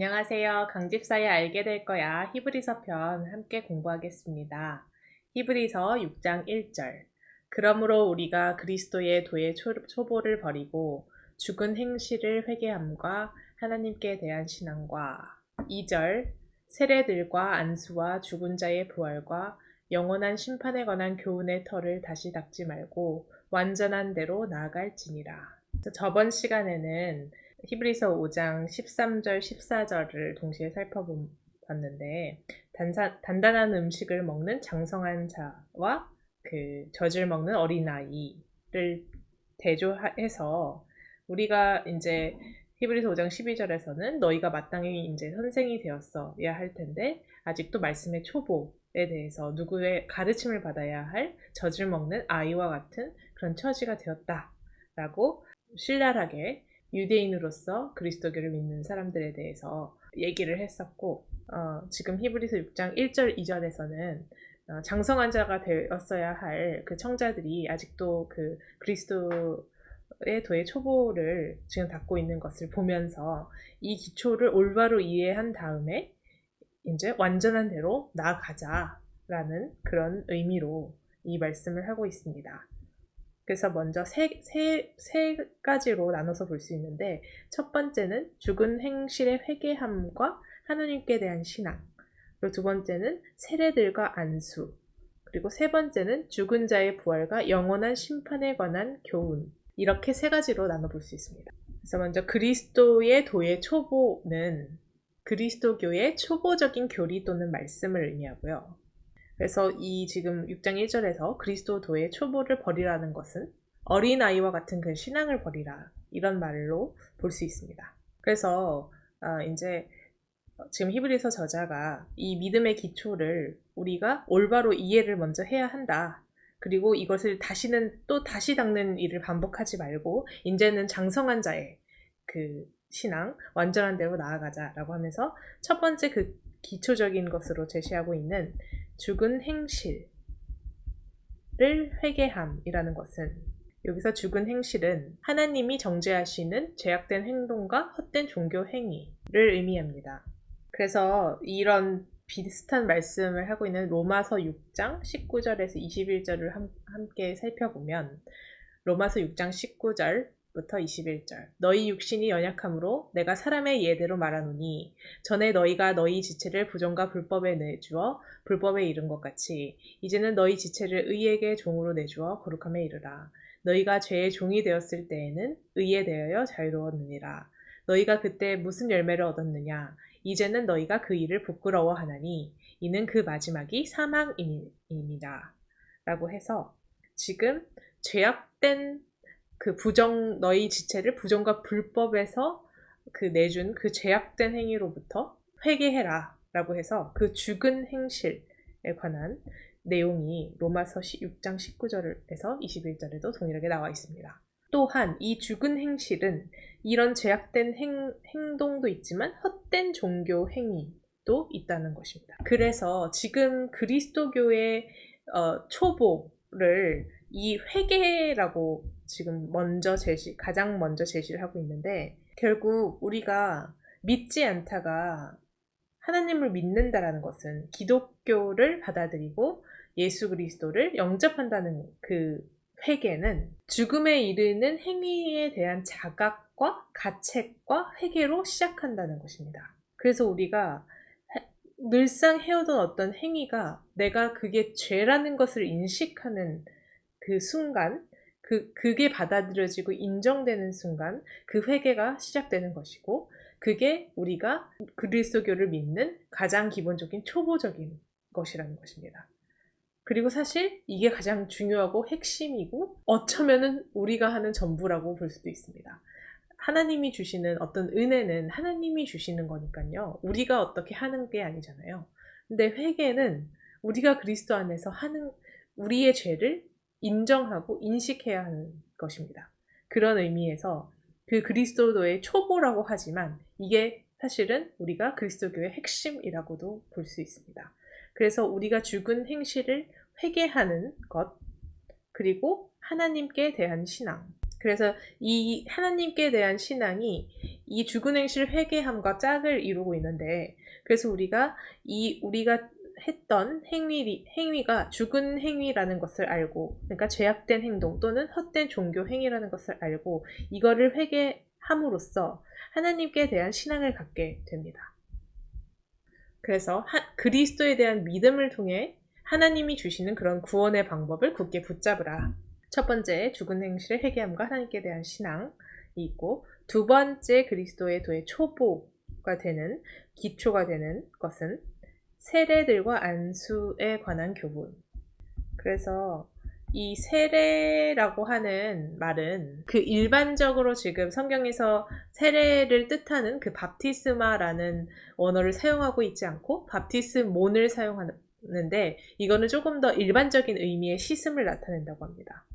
안녕하세요. 강집사에 알게 될 거야. 히브리서 편 함께 공부하겠습니다. 히브리서 6장 1절. 그러므로 우리가 그리스도의 도의 초보를 버리고 죽은 행실을 회개함과 하나님께 대한 신앙과 2절. 세례들과 안수와 죽은 자의 부활과 영원한 심판에 관한 교훈의 털을 다시 닦지 말고 완전한 대로 나아갈지니라. 저번 시간에는 히브리서 5장 13절, 14절을 동시에 살펴봤는데 단단한 음식을 먹는 장성한 자와 젖을 먹는 어린아이를 대조해서 우리가 이제 히브리서 5장 12절에서는 너희가 마땅히 이제 선생이 되었어야 할 텐데 아직도 말씀의 초보에 대해서 누구의 가르침을 받아야 할 젖을 먹는 아이와 같은 그런 처지가 되었다라고 신랄하게 유대인으로서 그리스도교를 믿는 사람들에 대해서 얘기를 했었고 지금 히브리서 6장 1절 2절에서는 장성한 자가 되었어야 할 그 청자들이 아직도 그 그리스도의 도의 초보를 지금 닦고 있는 것을 보면서 이 기초를 올바로 이해한 다음에 이제 완전한 대로 나아가자라는 그런 의미로 이 말씀을 하고 있습니다. 그래서 먼저 세 가지로 나눠서 볼 수 있는데 첫 번째는 죽은 행실의 회개함과 하나님께 대한 신앙, 그리고 두 번째는 세례들과 안수, 그리고 세 번째는 죽은 자의 부활과 영원한 심판에 관한 교훈, 이렇게 세 가지로 나눠볼 수 있습니다. 그래서 먼저 그리스도의 도의 초보는 그리스도교의 초보적인 교리 또는 말씀을 의미하고요. 그래서 이 지금 6장 1절에서 그리스도도의 초보를 버리라는 것은 어린아이와 같은 그 신앙을 버리라 이런 말로 볼 수 있습니다. 그래서 이제 지금 히브리서 저자가 이 믿음의 기초를 우리가 올바로 이해를 먼저 해야 한다. 그리고 이것을 다시 닦는 일을 반복하지 말고 이제는 장성한 자의 그 신앙, 완전한 대로 나아가자라고 하면서 첫 번째 그 기초적인 것으로 제시하고 있는 죽은 행실을 회개함이라는 것은 여기서 죽은 행실은 하나님이 정죄하시는 죄악된 행동과 헛된 종교 행위를 의미합니다. 그래서 이런 비슷한 말씀을 하고 있는 로마서 6장 19절에서 21절을 함께 살펴보면 로마서 6장 19절부터 21절. 너희 육신이 연약함으로 내가 사람의 예대로 말하노니 전에 너희가 너희 지체를 부정과 불법에 내주어 불법에 이른 것 같이 이제는 너희 지체를 의에게 종으로 내주어 거룩함에 이르라. 너희가 죄의 종이 되었을 때에는 의에 대하여 자유로웠느니라. 너희가 그때 무슨 열매를 얻었느냐? 이제는 너희가 그 일을 부끄러워하나니 이는 그 마지막이 사망입니다. 라고 해서 지금 죄악된 그 너희 지체를 부정과 불법에서 내준 그 죄악된 행위로부터 회개해라 라고 해서 그 죽은 행실에 관한 내용이 로마서 6장 19절에서 21절에도 동일하게 나와 있습니다. 또한 이 죽은 행실은 이런 죄악된 행동도 있지만 헛된 종교 행위도 있다는 것입니다. 그래서 지금 그리스도교의 초보를 이 회개라고 지금 가장 먼저 제시를 하고 있는데 결국 우리가 믿지 않다가 하나님을 믿는다라는 것은 기독교를 받아들이고 예수 그리스도를 영접한다는 그 회개는 죽음에 이르는 행위에 대한 자각과 가책과 회개로 시작한다는 것입니다. 그래서 우리가 늘상 해오던 어떤 행위가 내가 그게 죄라는 것을 인식하는 그 순간, 그게 받아들여지고 인정되는 순간 그 회개가 시작되는 것이고 그게 우리가 그리스도교를 믿는 가장 기본적인 초보적인 것이라는 것입니다. 그리고 사실 이게 가장 중요하고 핵심이고 어쩌면은 우리가 하는 전부라고 볼 수도 있습니다. 하나님이 주시는 어떤 은혜는 하나님이 주시는 거니까요. 우리가 어떻게 하는 게 아니잖아요. 근데 회개는 우리가 그리스도 안에서 하는 우리의 죄를 인정하고 인식해야 하는 것입니다. 그런 의미에서 그 그리스도도의 초보라고 하지만 이게 사실은 우리가 그리스도교의 핵심이라고도 볼 수 있습니다. 그래서 우리가 죽은 행실을 회개하는 것, 그리고 하나님께 대한 신앙, 그래서 이 하나님께 대한 신앙이 이 죽은 행실 회개함과 짝을 이루고 있는데, 그래서 우리가 했던 행위가 죽은 행위라는 것을 알고, 그러니까 죄악된 행동 또는 헛된 종교 행위라는 것을 알고 이거를 회개함으로써 하나님께 대한 신앙을 갖게 됩니다. 그래서 그리스도에 대한 믿음을 통해 하나님이 주시는 그런 구원의 방법을 굳게 붙잡으라. 첫 번째, 죽은 행실의 회개함과 하나님께 대한 신앙이 있고, 두 번째 그리스도의 도의 초보가 되는, 기초가 되는 것은 세례들과 안수에 관한 교훈. 그래서 이 세례라고 하는 말은 그 일반적으로 지금 성경에서 세례를 뜻하는 그 밥티스마라는 언어를 사용하고 있지 않고 밥티스몬을 사용하는데, 이거는 조금 더 일반적인 의미의 씻음을 나타낸다고 합니다.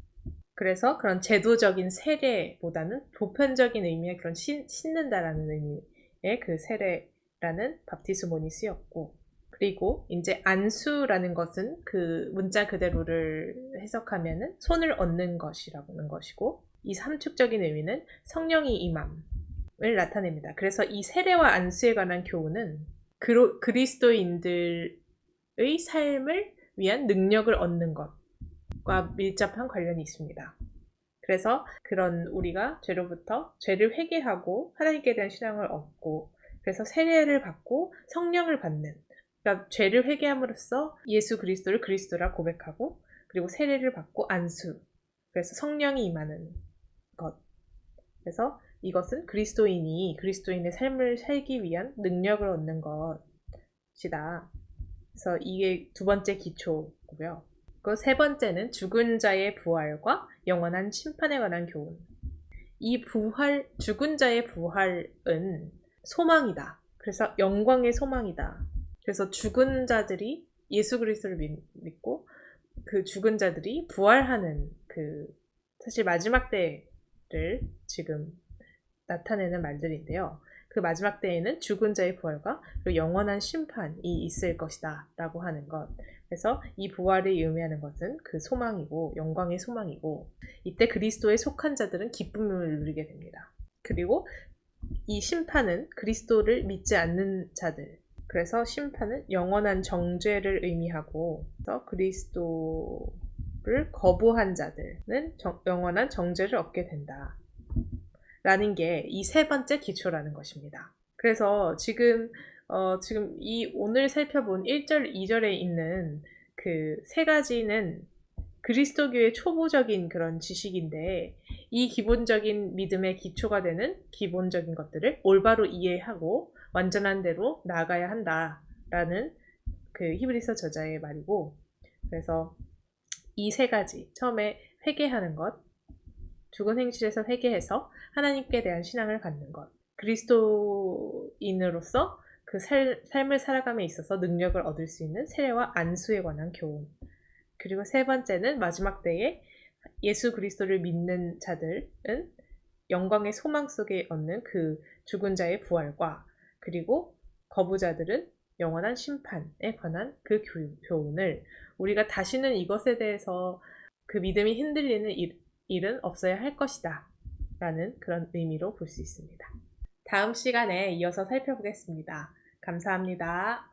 그래서 그런 제도적인 세례보다는 보편적인 의미의 그런 씻는다라는 의미의 그 세례라는 밥티스몬이 쓰였고, 그리고 이제 안수라는 것은 그 문자 그대로를 해석하면은 손을 얹는 것이라는 것이고, 이 삼축적인 의미는 성령이 임함을 나타냅니다. 그래서 이 세례와 안수에 관한 교훈은 그리스도인들의 삶을 위한 능력을 얻는 것과 밀접한 관련이 있습니다. 그래서 그런 우리가 죄를 회개하고 하나님께 대한 신앙을 얻고, 그래서 세례를 받고 성령을 받는, 그러니까 죄를 회개함으로써 예수 그리스도를 그리스도라 고백하고, 그리고 세례를 받고 안수, 그래서 성령이 임하는 것. 그래서 이것은 그리스도인의 삶을 살기 위한 능력을 얻는 것이다. 그래서 이게 두 번째 기초고요. 그 세 번째는 죽은 자의 부활과 영원한 심판에 관한 교훈. 이 죽은 자의 부활은 소망이다. 그래서 영광의 소망이다. 그래서 죽은 자들이 예수 그리스도를 믿고 그 죽은 자들이 부활하는 사실 마지막 때를 지금 나타내는 말들인데요. 그 마지막 때에는 죽은 자의 부활과 그리고 영원한 심판이 있을 것이다 라고 하는 것. 그래서 이 부활을 의미하는 것은 그 소망이고 영광의 소망이고, 이때 그리스도에 속한 자들은 기쁨을 누리게 됩니다. 그리고 이 심판은 그리스도를 믿지 않는 자들, 그래서 심판은 영원한 정죄를 의미하고, 그래서 그리스도를 거부한 자들은 영원한 정죄를 얻게 된다 라는 게 이 세 번째 기초라는 것입니다. 그래서 지금 이 오늘 살펴본 1절, 2절에 있는 그 세 가지는 그리스도교의 초보적인 그런 지식인데, 이 기본적인 믿음의 기초가 되는 기본적인 것들을 올바로 이해하고 완전한 대로 나아가야 한다라는 그 히브리서 저자의 말이고, 그래서 이 세 가지, 처음에 회개하는 것, 죽은 행실에서 회개해서 하나님께 대한 신앙을 갖는 것, 그리스도인으로서 그 삶을 살아감에 있어서 능력을 얻을 수 있는 세례와 안수에 관한 교훈, 그리고 세 번째는 마지막 때에 예수 그리스도를 믿는 자들은 영광의 소망 속에 얻는 그 죽은 자의 부활과, 그리고 거부자들은 영원한 심판에 관한 그 교훈을 우리가 다시는 이것에 대해서 그 믿음이 흔들리는 일은 없어야 할 것이다 라는 그런 의미로 볼 수 있습니다. 다음 시간에 이어서 살펴보겠습니다. 감사합니다.